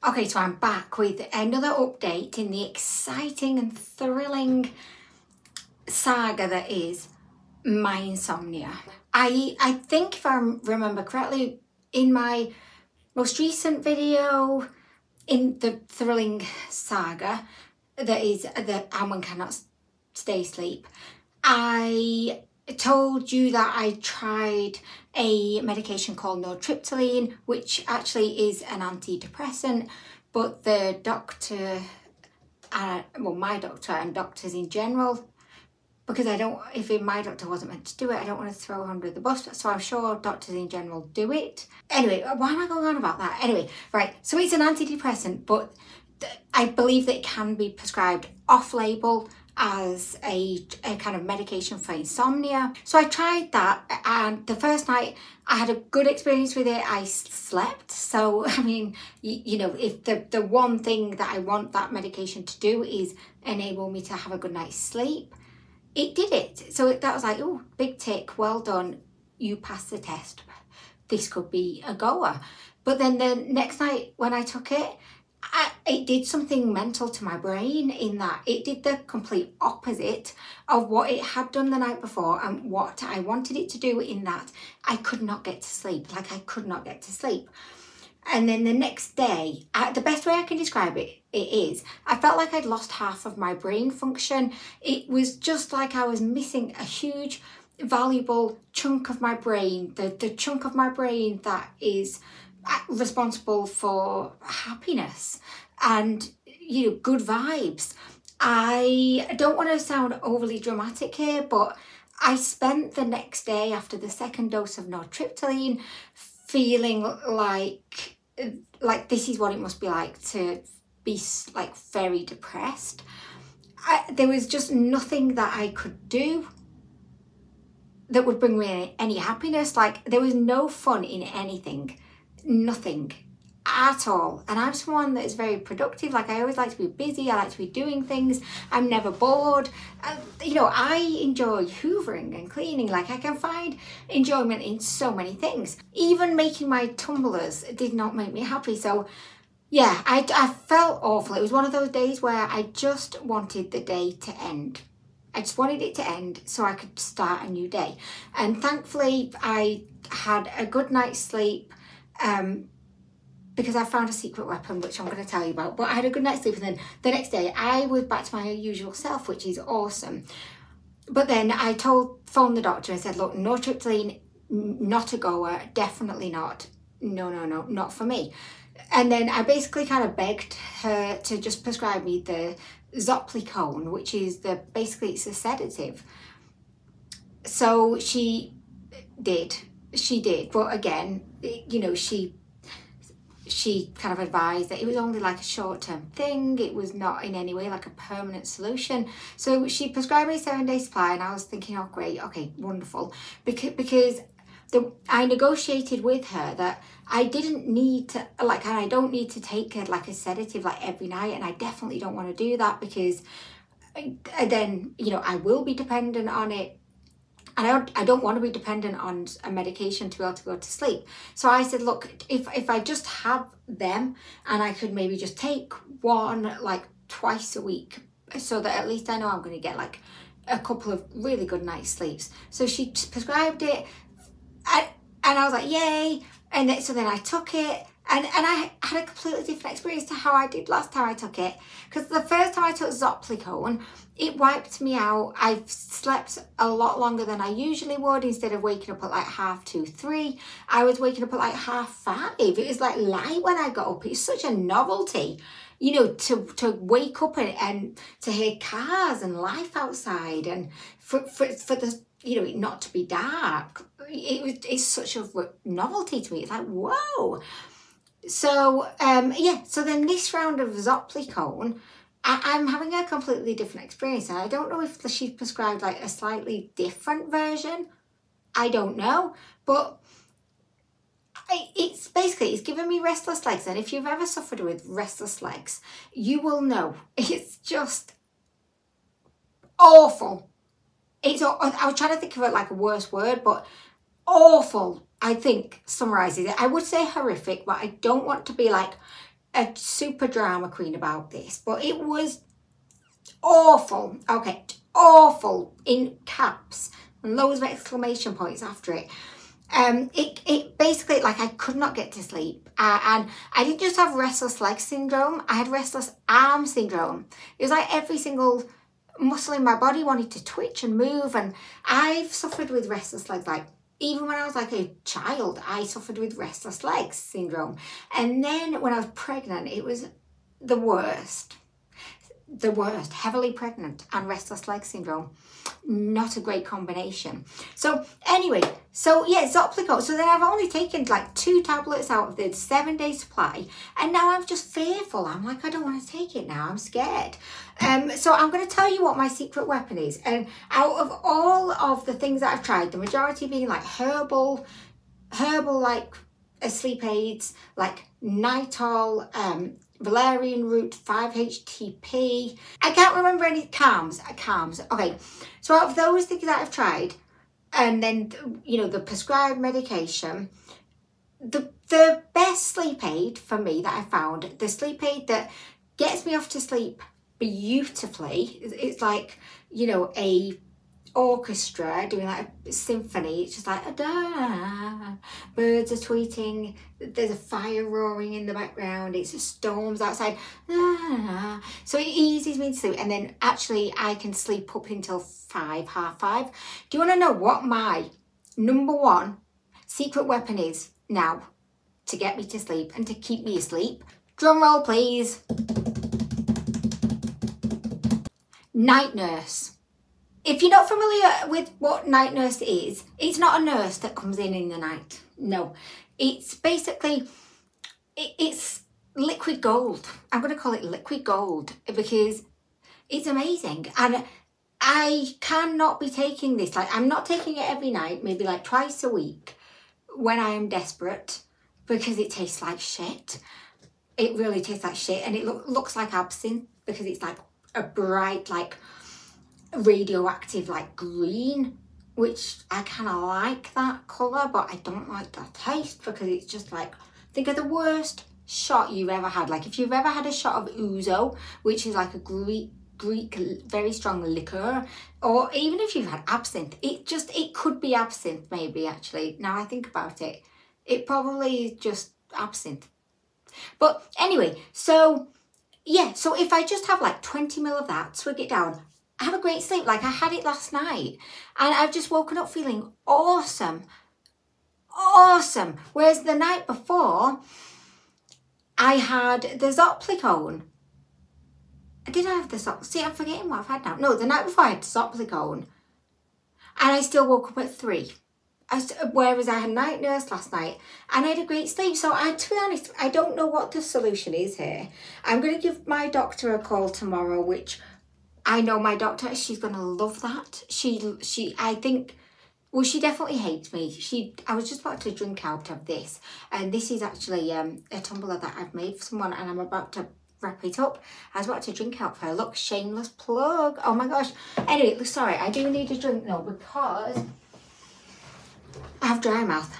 Okay, so I'm back with another update in the exciting and thrilling saga that is my insomnia. I think, if I remember correctly, in my most recent video in the thrilling saga that is that Alan cannot stay asleep, I told you that I tried a medication called nortriptyline, which actually is an antidepressant, but the doctor, well, my doctor and doctors in general, because if my doctor wasn't meant to do it, I don't want to throw her under the bus, so I'm sure doctors in general do it. Anyway, why am I going on about that? Anyway, right, so it's an antidepressant, but I believe that it can be prescribed off-label as a kind of medication for insomnia. So I tried that, and the first night I had a good experience with it. I slept. So I mean, you know, if the one thing that I want that medication to do is enable me to have a good night's sleep, it did it. So that was like, oh, big tick, well done, you passed the test, this could be a goer. But then the next night when I took it, it did something mental to my brain, in that it did the complete opposite of what it had done the night before and what I wanted it to do, in that I could not get to sleep. Like, I could not get to sleep. And then the next day, the best way I can describe it is, I felt like I'd lost half of my brain function. It was just like I was missing a huge, valuable chunk of my brain, the chunk of my brain that is responsible for happiness and, you know, good vibes. I don't want to sound overly dramatic here, but I spent the next day after the second dose of nortriptyline feeling like this is what it must be like to be like very depressed. There was just nothing that I could do that would bring me any happiness. Like, there was no fun in anything. Nothing at all. And I'm someone that is very productive. Like, I always like to be busy, I like to be doing things, I'm never bored. You know, I enjoy hoovering and cleaning. Like, I can find enjoyment in so many things. Even making my tumblers did not make me happy. So yeah, I felt awful. It was one of those days where I just wanted the day to end. I just wanted it to end so I could start a new day. And thankfully I had a good night's sleep, because I found a secret weapon, which I'm going to tell you about. But I had a good night's sleep, and then the next day I was back to my usual self, which is awesome. But then I phoned the doctor and said, look, nortriptyline, not a goer, definitely not. No, not for me. And then I basically kind of begged her to just prescribe me the zopiclone, which is basically it's a sedative. So she did, but again, you know, she kind of advised that it was only like a short-term thing. It was not in any way like a permanent solution. So she prescribed me a 7-day supply, and I was thinking, oh great, okay, wonderful, because I negotiated with her that I didn't need to, like, and I don't need to take it like a sedative like every night, and I definitely don't want to do that, because then, you know, I will be dependent on it. And I don't want to be dependent on a medication to be able to go to sleep. So I said, look, if I just have them, and I could maybe just take one like twice a week, so that at least I know I'm going to get like a couple of really good night's sleeps. So she prescribed it, and I was like, yay. And so then I took it, and I had a completely different experience to how I did last time I took it. Because the first time I took zopiclone, it wiped me out. I've slept a lot longer than I usually would. Instead of waking up at like 2:30, 3, I was waking up at like 5:30. It was like light when I got up. It's such a novelty, you know, to wake up and to hear cars and life outside, and for the, you know, it not to be dark. It's such a novelty to me. It's like, whoa. So yeah, so then this round of zopiclone, I'm having a completely different experience, and I don't know if she's prescribed like a slightly different version. I don't know, but it's giving me restless legs. And if you've ever suffered with restless legs, you will know it's just awful. I was trying to think of it like a worse word, but awful, I think, summarises it. I would say horrific, but I don't want to be like a super drama queen about this, but it was awful. Okay, awful in caps and loads of exclamation points after it. It basically, like, I could not get to sleep, and I didn't just have restless leg syndrome, I had restless arm syndrome. It was like every single muscle in my body wanted to twitch and move, and I've suffered with restless legs, like, even when I was like a child, I suffered with restless legs syndrome. And then when I was pregnant, it was the worst. The worst. Heavily pregnant and restless leg syndrome. Not a great combination. So anyway, so yeah, Zoplicone. So then I've only taken like 2 tablets out of the 7-day supply, and now I'm just fearful. I'm like, I don't want to take it now. I'm scared. So I'm going to tell you what my secret weapon is. And out of all of the things that I've tried, the majority being like herbal like sleep aids, like Nitol, valerian root, 5-HTP. I can't remember any calms. Okay, so out of those things that I've tried, and then, you know, the prescribed medication, the best sleep aid for me that I found, the sleep aid that gets me off to sleep beautifully, it's like, you know, a orchestra doing like a symphony. It's just like, birds are tweeting, there's a fire roaring in the background, it's storms outside, so it eases me to sleep, and then actually I can sleep up until 5, half 5. Do you want to know what my #1 secret weapon is now to get me to sleep and to keep me asleep? Drum roll please. Night nurse. If you're not familiar with what night nurse is, it's not a nurse that comes in the night. No, it's basically, it's liquid gold. I'm going to call it liquid gold because it's amazing. And I cannot be taking this. Like, I'm not taking it every night, maybe like twice a week when I am desperate, because it tastes like shit. It really tastes like shit. And it looks like absinthe because it's like a bright, like, radioactive like green, which I kind of like that colour, but I don't like the taste because it's just like, think of the worst shot you've ever had. Like, if you've ever had a shot of ouzo, which is like a Greek very strong liqueur, or even if you've had absinthe, it could be absinthe maybe, actually. Now I think about it, it probably is just absinthe. But anyway, so yeah, so if I just have like 20 ml of that, swig it down, I have a great sleep. Like, I had it last night and I've just woken up feeling awesome. Awesome. Whereas the night before, I had the Zoplicone. Did I have the Zoplicone? See, I'm forgetting what I've had now. No, the night before I had Zoplicone and I still woke up at 3. Whereas I had night nurse last night and I had a great sleep. So to be honest, I don't know what the solution is here. I'm going to give my doctor a call tomorrow, which I know my doctor, she's going to love that. I think, well, she definitely hates me. I was just about to drink out of this. And this is actually a tumbler that I've made for someone and I'm about to wrap it up. I was about to drink out for her. Look, shameless plug. Oh my gosh. Anyway, sorry, I do need a drink now because I have dry mouth,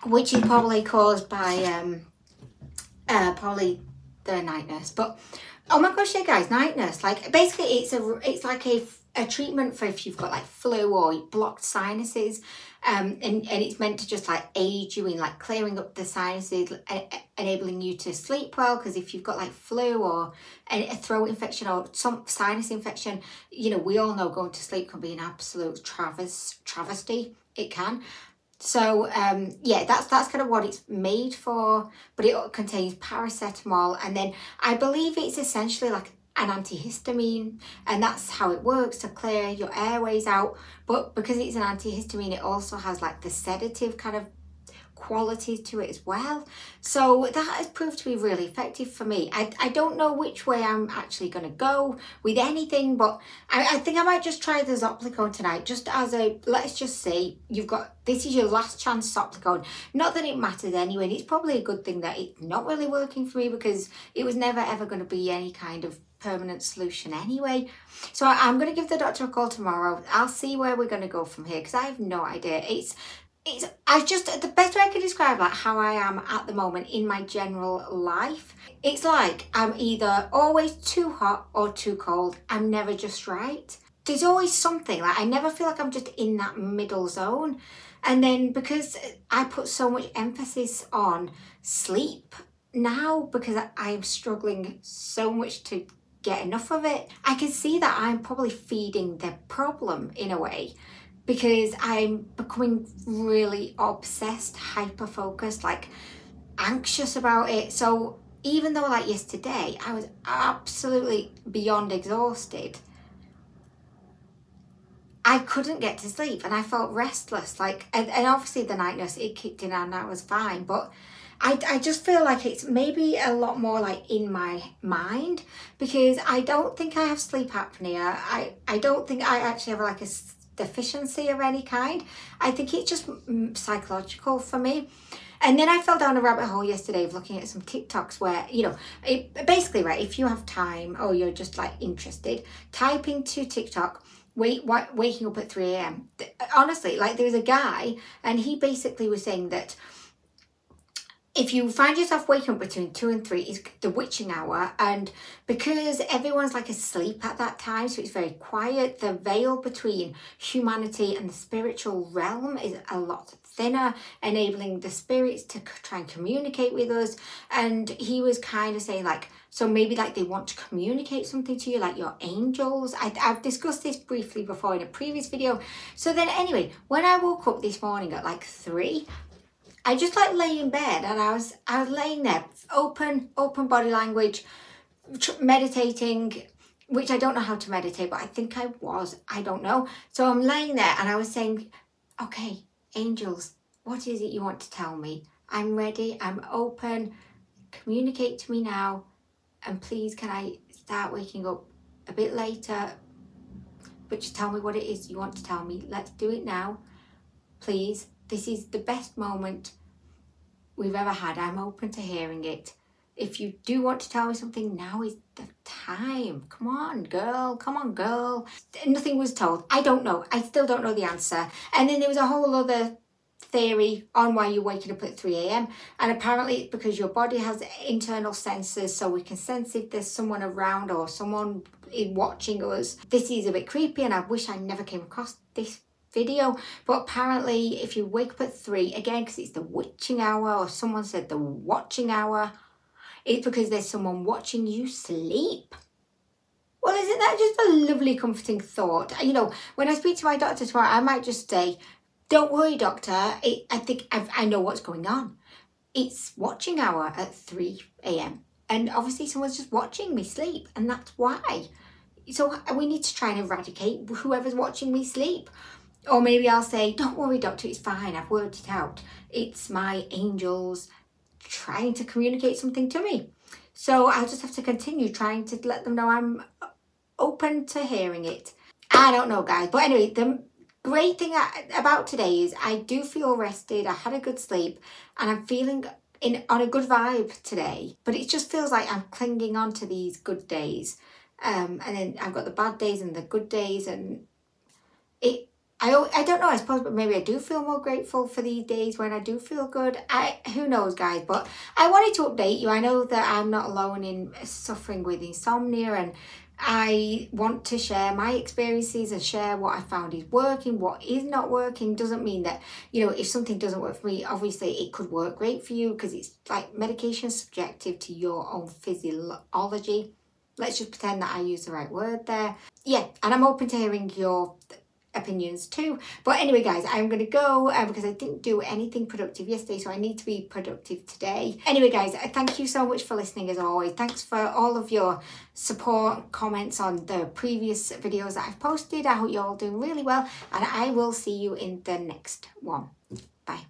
which is probably caused by probably the night nurse. But oh my gosh, yeah guys, night nurse, like, basically it's like a treatment for if you've got like flu or blocked sinuses, and it's meant to just like aid you in like clearing up the sinuses, enabling you to sleep well, because if you've got like flu or a throat infection or some sinus infection, you know, we all know going to sleep can be an absolute travesty. It can. So yeah, that's kind of what it's made for, but it contains paracetamol, and then I believe it's essentially like an antihistamine, and that's how it works, to clear your airways out. But because it's an antihistamine, it also has like the sedative kind of qualities to it as well. So that has proved to be really effective for me. I don't know which way I'm actually going to go with anything, but I think I might just try the Zoplicone tonight, just as a, let's just say, this is your last chance Zoplicone. Not that it matters anyway, and it's probably a good thing that it's not really working for me, because it was never ever going to be any kind of permanent solution anyway. So I'm going to give the doctor a call tomorrow. I'll see where we're going to go from here, because I have no idea. the best way I can describe like how I am at the moment in my general life. It's like I'm either always too hot or too cold. I'm never just right. There's always something, like I never feel like I'm just in that middle zone. And then because I put so much emphasis on sleep now, because I'm struggling so much to get enough of it, I can see that I'm probably feeding the problem in a way, because I'm becoming really obsessed, hyper focused, like anxious about it. So even though like yesterday I was absolutely beyond exhausted, I couldn't get to sleep and I felt restless, like, and obviously the night nurse, it kicked in and I was fine, but I just feel like it's maybe a lot more like in my mind, because I don't think I have sleep apnea. I don't think I actually have like a deficiency of any kind. I think it's just psychological for me. And then I fell down a rabbit hole yesterday of looking at some TikToks where, you know, basically, right, if you have time or you're just like interested, type into TikTok, waking up at 3 a.m. Honestly, like there was a guy and he basically was saying that if you find yourself waking up between 2 and 3 is the witching hour, and because everyone's like asleep at that time, so it's very quiet, the veil between humanity and the spiritual realm is a lot thinner, enabling the spirits to try and communicate with us. And he was kind of saying like, so maybe like they want to communicate something to you, like your angels. I've discussed this briefly before in a previous video. So then anyway, when I woke up this morning at like 3, I just like lay in bed and I was laying there, open body language, meditating, which I don't know how to meditate, but I think I was, I don't know. So I'm laying there and I was saying, okay, angels, what is it you want to tell me? I'm ready, I'm open, communicate to me now. And please, can I start waking up a bit later? But just tell me what it is you want to tell me. Let's do it now, please. This is the best moment we've ever had. I'm open to hearing it. If you do want to tell me something, now is the time. Come on, girl. Come on, girl. Nothing was told. I don't know. I still don't know the answer. And then there was a whole other theory on why you're waking up at 3 a.m. and apparently it's because your body has internal sensors, so we can sense if there's someone around or someone is watching us. This is a bit creepy and I wish I never came across this video, but apparently if you wake up at 3, again because it's the witching hour, or someone said the watching hour, it's because there's someone watching you sleep. Well, isn't that just a lovely comforting thought? You know, when I speak to my doctor tomorrow, I might just say, don't worry, doctor, I think I know what's going on. It's watching hour at 3 a.m. and obviously someone's just watching me sleep, and that's why. So we need to try and eradicate whoever's watching me sleep. Or maybe I'll say, don't worry, doctor, it's fine, I've worked it out. It's my angels trying to communicate something to me. So I'll just have to continue trying to let them know I'm open to hearing it. I don't know, guys. But anyway, the great thing about today is I do feel rested. I had a good sleep and I'm feeling on a good vibe today. But it just feels like I'm clinging on to these good days. And then I've got the bad days and the good days, and I don't know, I suppose, but maybe I do feel more grateful for these days when I do feel good. Who knows, guys, but I wanted to update you. I know that I'm not alone in suffering with insomnia, and I want to share my experiences and share what I found is working, what is not working. Doesn't mean that, you know, if something doesn't work for me, obviously it could work great for you, because it's like medication is subjective to your own physiology. Let's just pretend that I use the right word there. Yeah, and I'm open to hearing your opinions too. But anyway, guys, I'm gonna go because I didn't do anything productive yesterday, so I need to be productive today. Anyway, guys, thank you so much for listening as always. Thanks for all of your support, comments on the previous videos that I've posted. I hope you're all doing really well, and I will see you in the next one. Bye.